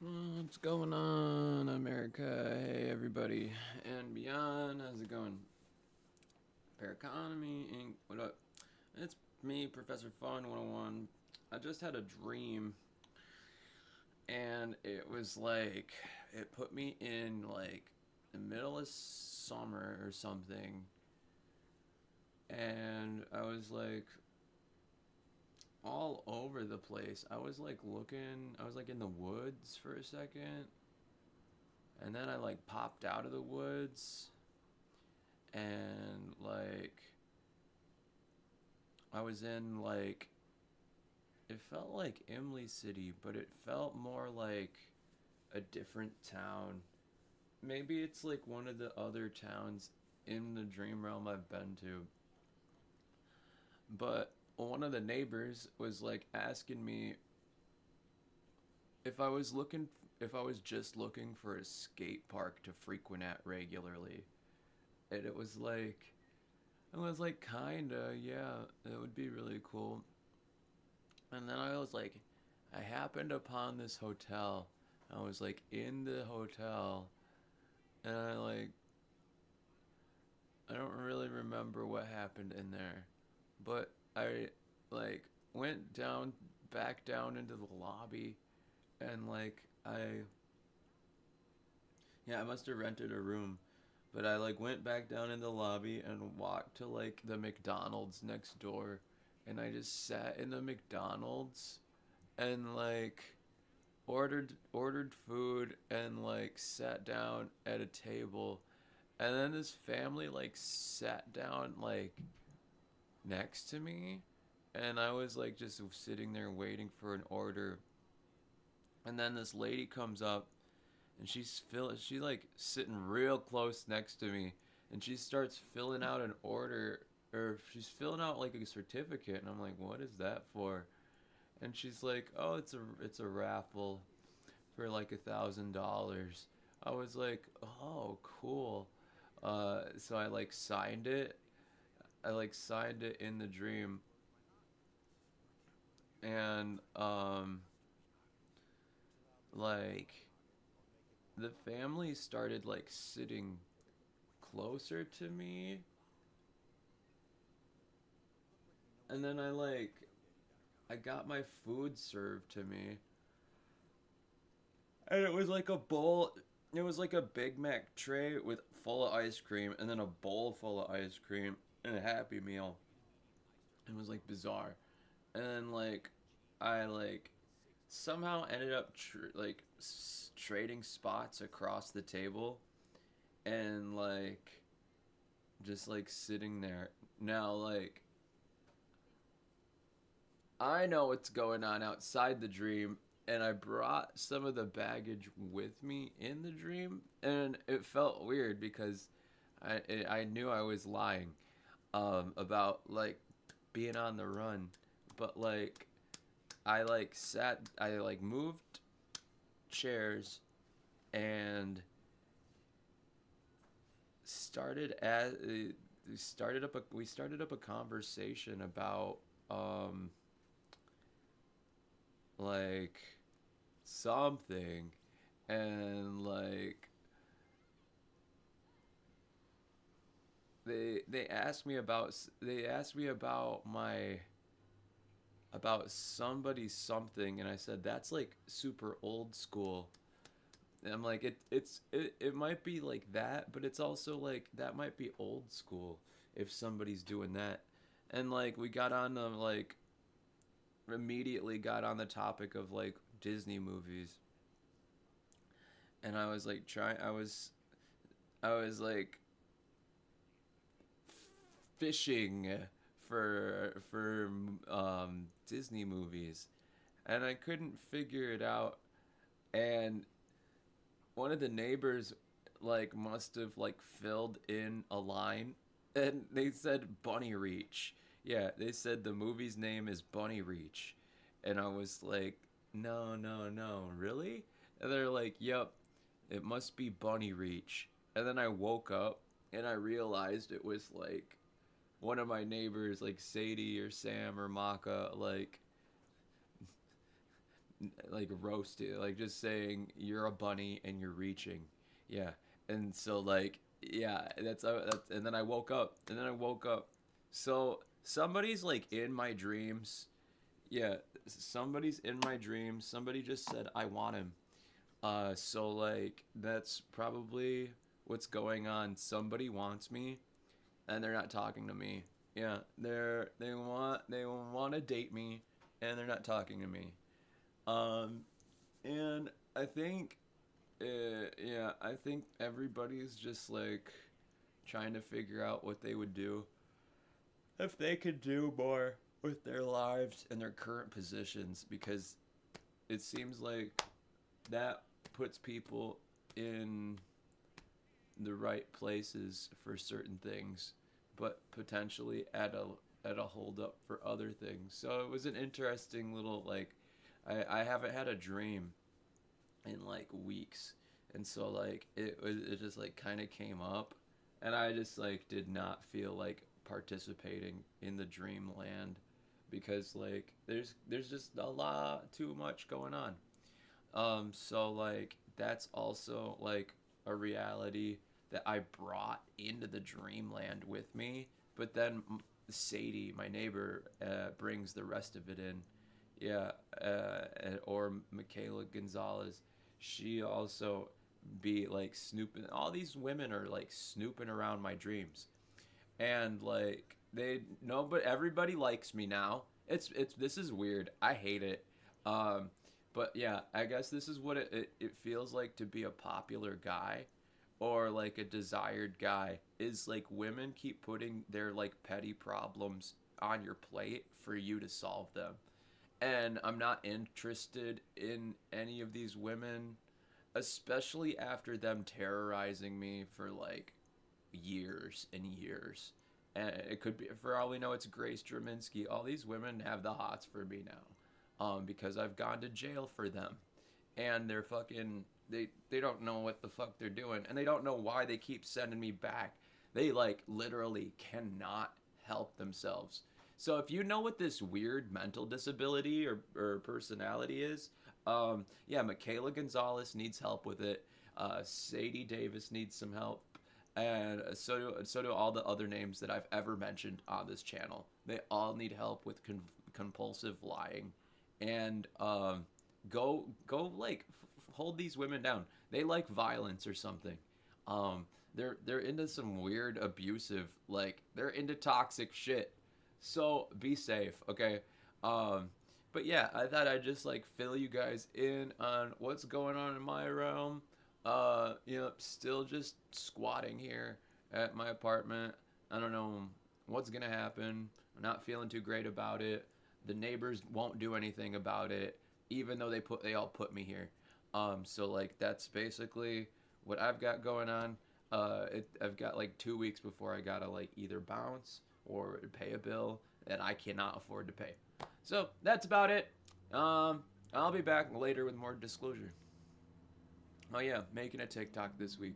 What's going on, America? Hey, everybody, and beyond. How's it going? PARACONOMY INC. What up? It's me, Professor Fun 101. I just had a dream, and it was like it put me in like the middle of summer or something, and I was like all over the place. I was like looking. I was like in the woods for a second, and then I like popped out of the woods and like I was in like it felt like Imley City, but it felt more like a different town. Maybe it's like one of the other towns in the dream realm I've been to. But one of the neighbors was like asking me if I was looking if I was just looking for a skate park to frequent at regularly. And it was like kinda, yeah, it would be really cool. And then I was like, I happened upon this hotel. I was like in the hotel, and I don't really remember what happened in there, but I like went down back down into the lobby, and like I must have rented a room, but I like went back down in the lobby and walked to like the McDonald's next door, and I just sat in the McDonald's and like ordered food and like sat down at a table, and then this family like sat down like next to me, and I was like just sitting there waiting for an order, and then this lady comes up, and she like sitting real close next to me, and she starts filling out an order, or she's filling out like a certificate, and I'm like, what is that for? And she's like, oh, it's a raffle for like $1,000. I was like, oh, cool. So I like signed it. I like signed it in the dream, and like the family started like sitting closer to me, and then I got my food served to me, and it was like a bowl. It was like a Big Mac tray with full of ice cream, and then a bowl full of ice cream, and a Happy Meal. It was like bizarre, and then I like somehow ended up trading spots across the table, and like just like sitting there. Now like I know what's going on outside the dream, and I brought some of the baggage with me in the dream, and it felt weird because I knew I was lying about like being on the run, but like I like moved chairs and started as we started up a conversation about um like something, and like they asked me about my about somebody something, and I said that's like super old school. And I'm like it might be like that, but it's also like that might be old school if somebody's doing that. And like we got on the like immediately got on the topic of like Disney movies, and I was like fishing for Disney movies, and I couldn't figure it out. And one of the neighbors like must have like filled in a line, and they said Bunny Reach. Yeah, they said the movie's name is Bunny Reach, and I was like, no, no, no, really? And they're like, yep, it must be Bunny Reach. And then I woke up and I realized it was like one of my neighbors, like Sadie or Sam or Maka, like like roast it, like just saying you're a bunny and you're reaching. Yeah. And so like yeah, that's and then I woke up. And then I woke up. So somebody's like in my dreams. Yeah, somebody's in my dreams. Somebody just said I want him. So like that's probably what's going on. Somebody wants me and they're not talking to me. Yeah, they want to date me and they're not talking to me. Um and I think yeah, I think everybody's just like trying to figure out what they would do if they could do more with their lives and their current positions, because it seems like that puts people in the right places for certain things, but potentially at a hold up for other things. So it was an interesting little like I haven't had a dream in like weeks, and so like it just like kind of came up, and I just like did not feel like participating in the dreamland because like there's just a lot too much going on. So like that's also like a reality that I brought into the dreamland with me, but then Sadie, my neighbor, brings the rest of it in. Yeah, or Michaela Gonzalez, she also be like snooping. All these women are like snooping around my dreams, and like they no, but everybody likes me now. It's this is weird. I hate it. Um, but yeah, I guess this is what it feels like to be a popular guy or like a desired guy is like women keep putting their like petty problems on your plate for you to solve them. And I'm not interested in any of these women, especially after them terrorizing me for like years and years. And it could be, for all we know, it's Grace Draminsky. All these women have the hots for me now, because I've gone to jail for them, and they're fucking they don't know what the fuck they're doing, and they don't know why they keep sending me back. They like literally cannot help themselves. So if you know what this weird mental disability or personality is, yeah, Michaela Gonzalez needs help with it. Sadie Davis needs some help, and so do all the other names that I've ever mentioned on this channel. They all need help with compulsive lying, and go like hold these women down. They like violence or something. They're into some weird abusive, like they're into toxic shit. So be safe, okay? Um, but yeah, I thought I'd just like fill you guys in on what's going on in my realm. Still just squatting here at my apartment. I don't know what's gonna happen. I'm not feeling too great about it. The neighbors won't do anything about it, even though they all put me here. So like that's basically what I've got going on. I've got like 2 weeks before I gotta like either bounce or pay a bill that I cannot afford to pay. So that's about it. I'll be back later with more disclosure. Oh yeah, making a TikTok this week.